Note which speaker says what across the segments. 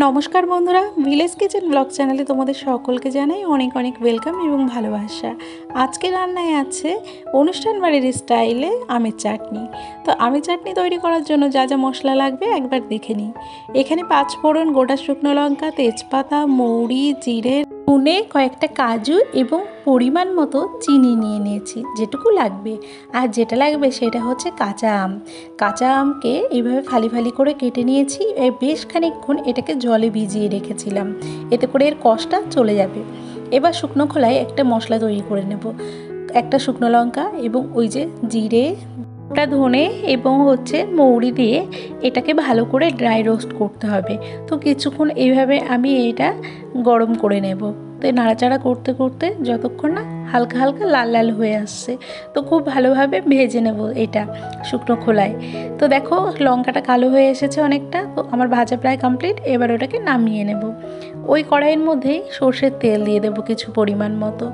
Speaker 1: নমস্কার বন্ধুরা, village kitchen blog চ্যানেলে তোমাদের সকলকে জানাই অনেক অনেক ওয়েলকাম এবং ভালোবাসা। আজকে রান্নায় আছে অনুষ্ঠান বাড়ির স্টাইলে আমের চাটনি। তো আমের চাটনি তৈরি করার জন্য যা যা মশলা লাগবে একবার দেখে নিই। এখানে 5 ফোড়ন, গোটা শুকনো লঙ্কা, তেজপাতা, মৌরি, জিরে, ধনে, কয়েকটা কাজু এবং পরিমাণ মতো চিনি নিয়ে নিয়েছি, যেটুকু লাগবে। আর যেটা লাগবে সেটা হচ্ছে কাঁচা আম। কাঁচা আমকে এইভাবে ফালি ফালি করে কেটে নিয়েছি। বেশ খানিকক্ষণ এটাকে জলে ভিজিয়ে রেখেছিলাম, এতে করে এর কষটা চলে যাবে। এবার শুকনো খোলায় একটা মশলা তৈরি করে নেব। একটা শুকনো লঙ্কা এবং ওই যে জিরে, গোটা ধনে এবং মৌরি দিয়ে এটাকে ভালো করে ড্রাই রোস্ট করতে হবে। তো কিছুক্ষণ এইভাবে আমি এটা গরম করে নেব। তো নাড়াচাড়া করতে করতে যতক্ষণ না হালকা হালকা লাল লাল হয়ে আসছে, তো খুব ভালোভাবে ভেজে নেব এটা শুকনো খোলায়। তো দেখো লঙ্কাটা কালো হয়ে এসেছে অনেকটা। তো আমার ভাজা প্রায় কমপ্লিট। এবার ওটাকে নামিয়ে নেব। ওই কড়াইয়ের মধ্যেই সর্ষের তেল দিয়ে দেবো কিছু পরিমাণ মতো।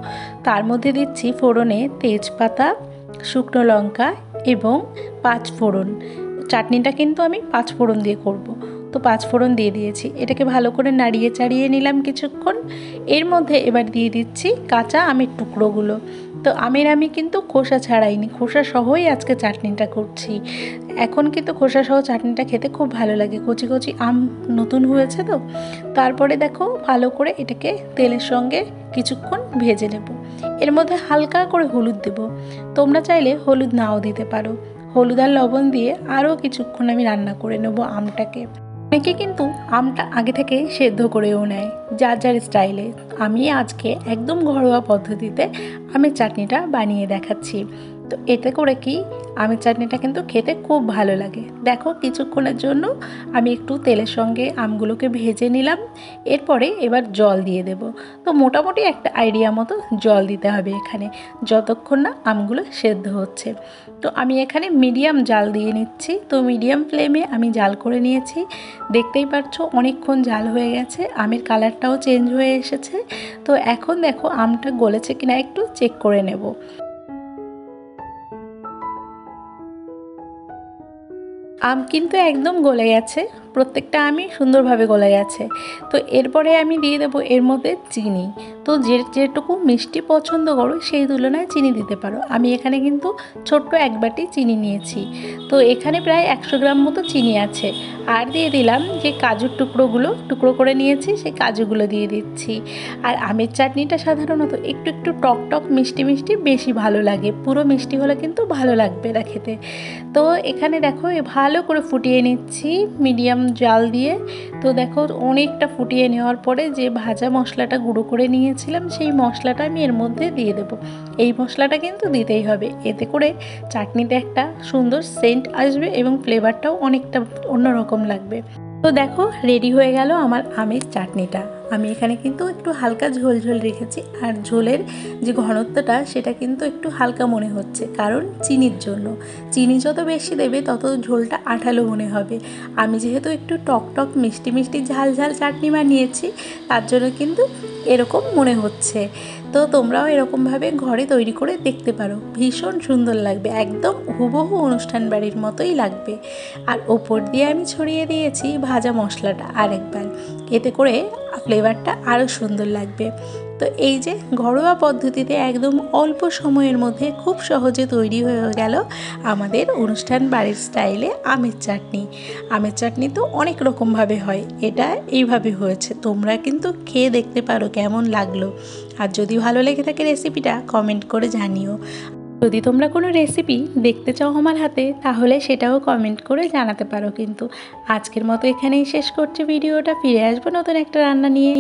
Speaker 1: তার মধ্যে দিচ্ছি ফোড়নে তেজপাতা, শুকনো লঙ্কা এবং 5 ফোড়ন। চাটনিটা কিন্তু আমি 5 ফোড়ন দিয়ে করব। তো 5 ফোড়ন দিয়ে দিয়েছি। এটাকে ভালো করে নাড়িয়ে চাড়িয়ে নিলাম কিছুক্ষণ। এর মধ্যে এবার দিয়ে দিচ্ছি কাঁচা আমের টুকরোগুলো। তো আমি কিন্তু খোসা ছাড়াইনি, খোসা সহই আজকে চাটনিটা করছি। এখন কিন্তু খোসা সহ চাটনিটা খেতে খুব ভালো লাগে। কচি কচি আম নতুন হয়েছে তো। তারপরে দেখো ভালো করে এটাকে তেলের সঙ্গে কিছুক্ষণ ভেজে নেব। এর মধ্যে হালকা করে হলুদ দেব। তোমরা চাইলে হলুদ নাও দিতে পারো। হলুদ আর লবণ দিয়ে আরও কিছুক্ষণ আমি রান্না করে নেব আমটাকে। অনেকে কিন্তু আমটা আগে থেকে সেদ্ধ করেও নেয়, যার যার স্টাইলে। আমি আজকে একদম ঘরোয়া পদ্ধতিতে আমের চাটনিটা বানিয়ে দেখাচ্ছি। তো এতে করে কি আমের চাটনিটা কিন্তু খেতে খুব ভালো লাগে। দেখো কিছুক্ষণের জন্য আমি একটু তেলের সঙ্গে আমগুলোকে ভেজে নিলাম। এরপরে এবার জল দিয়ে দেব। তো মোটামুটি একটা আইডিয়া মতো জল দিতে হবে এখানে, যতক্ষণ না আমগুলো সেদ্ধ হচ্ছে। তো আমি এখানে মিডিয়াম জাল দিয়ে নিচ্ছি। তো মিডিয়াম ফ্লেমে আমি জাল করে নিয়েছি। দেখতেই পাচ্ছ অনেকক্ষণ জাল হয়ে গেছে, আমের কালারটাও চেঞ্জ হয়ে এসেছে। তো এখন দেখো আমটা গলেছে কিনা একটু চেক করে নেব। আম কিন্তু একদম গলে গেছে, প্রত্যেকটা আমই সুন্দরভাবে গলে গেছে। তো এরপরে আমি দিয়ে দেবো এর মধ্যে চিনি। তো যেটুকু মিষ্টি পছন্দ করো সেই তুলনায় চিনি দিতে পারো। আমি এখানে কিন্তু ছোট্ট 1 বাটি চিনি নিয়েছি। তো এখানে প্রায় 100 গ্রাম মতো চিনি আছে। আর দিয়ে দিলাম যে কাজুর টুকরো করে নিয়েছি, সেই কাজুগুলো দিয়ে দিচ্ছি। আর আমের চাটনিটা সাধারণত একটু একটু টক টক মিষ্টি মিষ্টি বেশি ভালো লাগে, পুরো মিষ্টি হলে কিন্তু ভালো লাগবে না খেতে। তো এখানে দেখো ভালো করে ফুটিয়ে নিচ্ছি মিডিয়াম জাল দিয়ে। তো দেখো অনেকটা ফুটিয়ে নেওয়ার পরে যে ভাজা মশলাটা গুঁড়ো করে নিয়েছিলাম, সেই মশলাটা আমি এর মধ্যে দিয়ে দেব। এই মশলাটা কিন্তু দিতেই হবে, এতে করে চাটনিতে একটা সুন্দর সেন্ট আসবে এবং ফ্লেভারটাও অনেকটা অন্যরকম লাগবে। তো দেখো রেডি হয়ে গেল আমার আমের চাটনিটা। আমি এখানে কিন্তু একটু হালকা ঝোল ঝোল রেখেছি। আর ঝোলের যে ঘনত্বটা সেটা কিন্তু একটু হালকা মনে হচ্ছে, কারণ চিনির জন্য। চিনি যত বেশি দেবে তত ঝোলটা আঠালো মনে হবে। আমি যেহেতু একটু টক টক মিষ্টি মিষ্টি ঝাল ঝাল চাটনি বানিয়েছি, তার জন্য কিন্তু এরকম মনে হচ্ছে। তো তোমরাও এরকমভাবে ঘরে তৈরি করে দেখতে পারো, ভীষণ সুন্দর লাগবে, একদম হুবহু অনুষ্ঠান বাড়ির মতোই লাগবে। আর ওপর দিয়ে আমি ছড়িয়ে দিয়েছি ভাজা মশলাটা আরেকবার, এতে করে ফ্লেভারটা আরও সুন্দর লাগবে। তো এই যে ঘরোয়া পদ্ধতিতে একদম অল্প সময়ের মধ্যে খুব সহজে তৈরি হয়ে গেল আমাদের অনুষ্ঠান বাড়ির স্টাইলে আমের চাটনি। আমের চাটনি তো অনেক রকমভাবে হয়, এটা এইভাবে হয়েছে। তোমরা কিন্তু খেয়ে দেখতে পারো কেমন লাগলো। আর যদি ভালো লেগে থাকে রেসিপিটা কমেন্ট করে জানিও। যদি তোমরা কোনো রেসিপি দেখতে চাও আমার হাতে, তাহলে সেটাও কমেন্ট করে জানাতে পারো। কিন্তু আজকের মতো এখানেই শেষ করছি ভিডিওটা। ফিরে আসবো নতুন একটা রান্না নিয়ে।